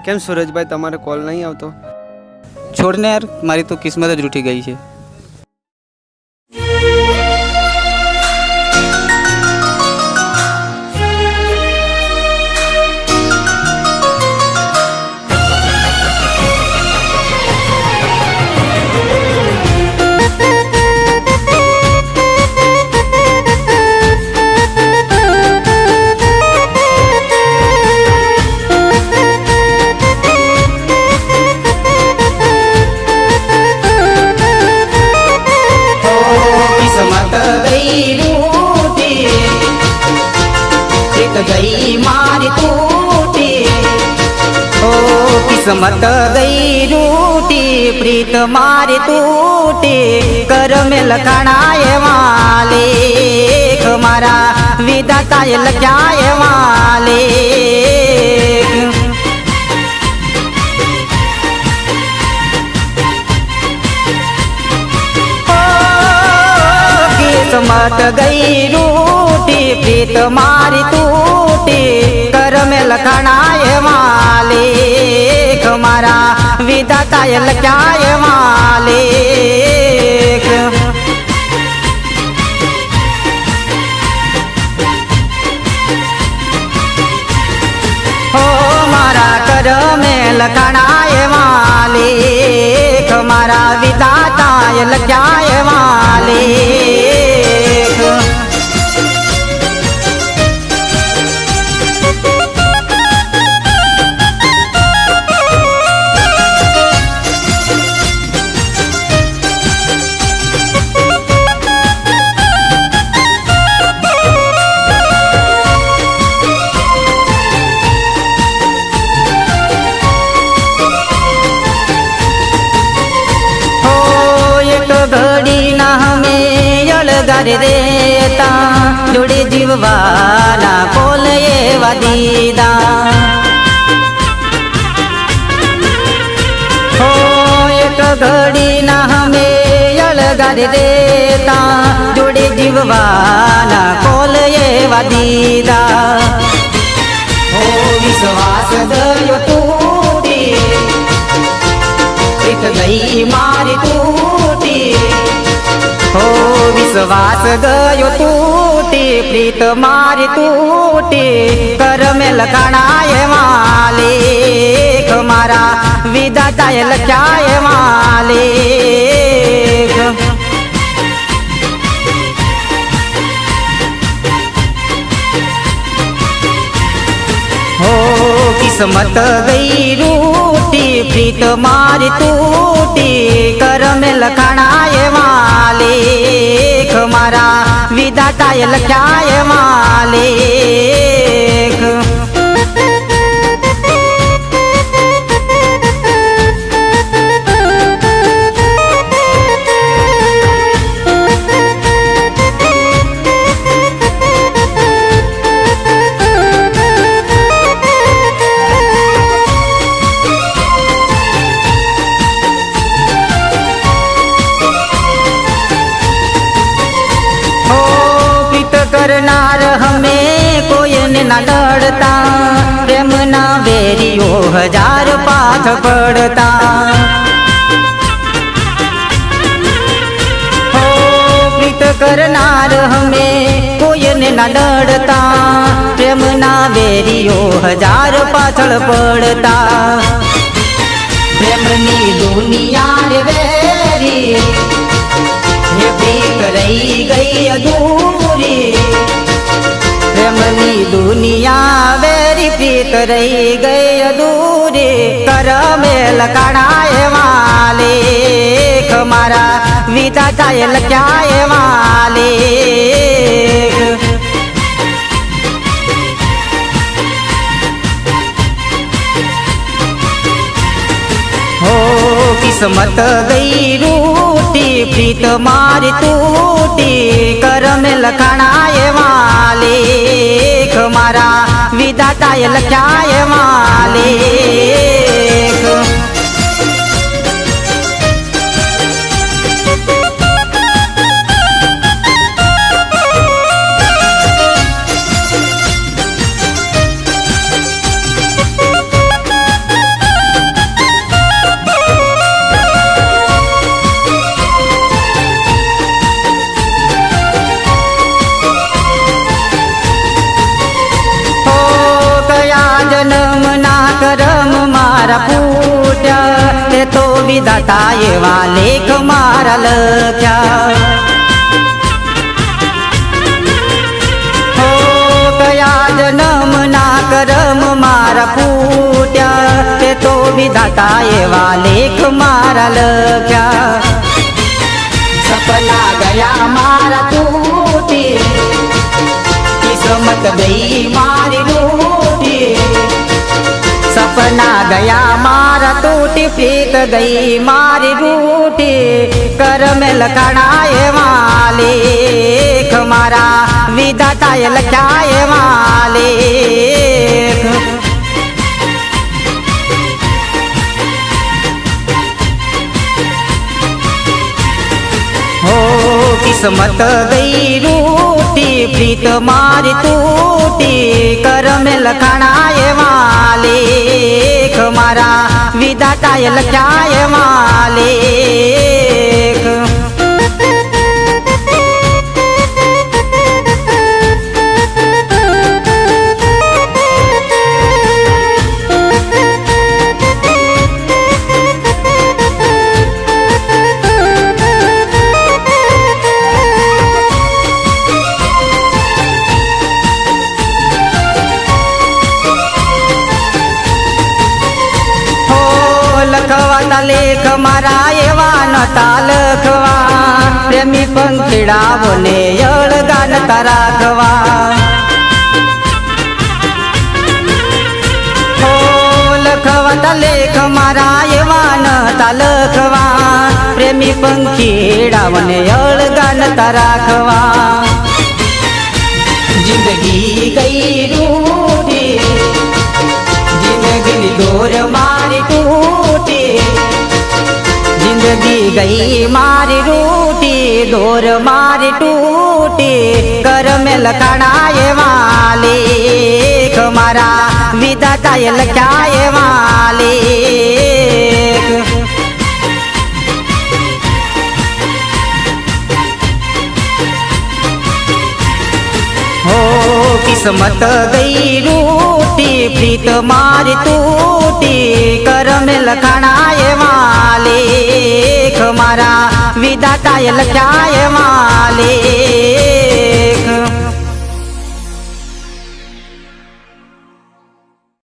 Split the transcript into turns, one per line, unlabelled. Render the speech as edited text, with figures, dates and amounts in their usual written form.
કેમ સુરજભાઈ તમારે કોલ નહીં આવતો?
છોડને યાર, મારી તો કિસ્મત જ રૂઠી ગઈ છે.
गई मारी टूटी, ओ किस्मत गई रूटी, प्रीत मारी टूटी, कर में लखणाए वाले हमारा विधाताए लख्याए वाले. किस्मत गई रूटी, प्रीत मारी टूटी, कर में लखणाए वाले हमारा विधाताए लख्याए वाले. हो मारा कर में लखणाए वाले हमारा विधाताए लख्याए वाले. घड़ी ना हमें अलगार देता, जोड़े जीववाला कोल ये वादीदा. हो एक घड़ी ना हमें अलगार देता, जोड़े जीववाला कोल ये वादीदा. हो विश्वास गयो टूटी, एक गई मारी टूटी, हो विश्वास गयो टूटी, प्रीत मारी टूटी, कर में लखणाए वाले हमारा विधाताए लख्याए वाले. हो किस्मत गई रूटी, प्रीत मारी टूटी, कर में लखणाए वाले हमारा विधाताए लख्याए वाले. करनार हमें कोई ना डरता, प्रेम ना बेरियो हजार पाथ पड़ता. हो प्रीत करनार हमें कोई ना डरता, प्रेम ना बेरियो हजार पाथड़ पड़ता. प्रेम नी दुनिया रे वेरी, ये प्रीत रही गई अधूरी, प्रेमनी दुनिया वेरी प्रीत रही गई अधूरी, कर में लखणाए वाले हमारा विधाताए लख्याए वाले. हो किस्मत गई रूटी, प्रीत मारी टूटी, कर में लखणाए वाले हमारा विधाताए लख्याए वाले. મારા ફૂટ્યા તે તો વિધાતા એવા લેખ મારા લખ્યા હો કયા જન્મના કરમ મારા ફૂટ્યા તે તો વિધાતા એવા લેખ મારા લખ્યા સપના ગયા મારા તૂટી કિસ્મત ગઈ મારી રૂટી સપના ગયા મારા તૂટી પ્રીત ગઈ મારી રૂટી કરમે લખાણા એવા લેખ મારા વિધાતાએ લખ્યા એવા લેખ હો કિસ્મત ગઈ રૂટી પ્રીત મારી તૂટી કરમે લખાણા એવા લેખ મારા વિધાતાએ લખ્યા એવા લેખ લખવાતા લેખ મારા એવા નતા લખવા પ્રેમી પંખીડાઓને અળગા નતા રાખવા હો લખવાતા લેખ મારા એવા નતા લખવા પ્રેમી પંખીડાઓને અળગા નતા રાખવા જિંદગી ગઈ રૂઠી જિંદગીની દોર મારી તૂટી જિંદગી ગઈ મારી રૂટી દોર મારી તૂટી કરમે લખાણા એવા લેખ મારા વિધાતાએ લખ્યા એવા લેખ હો કિસ્મત ગઈ રૂટી પ્રીત મારી તૂટી કરમે લખાણા એવા લેખ મારા વિધાતાએ લખ્યા એવા લેખ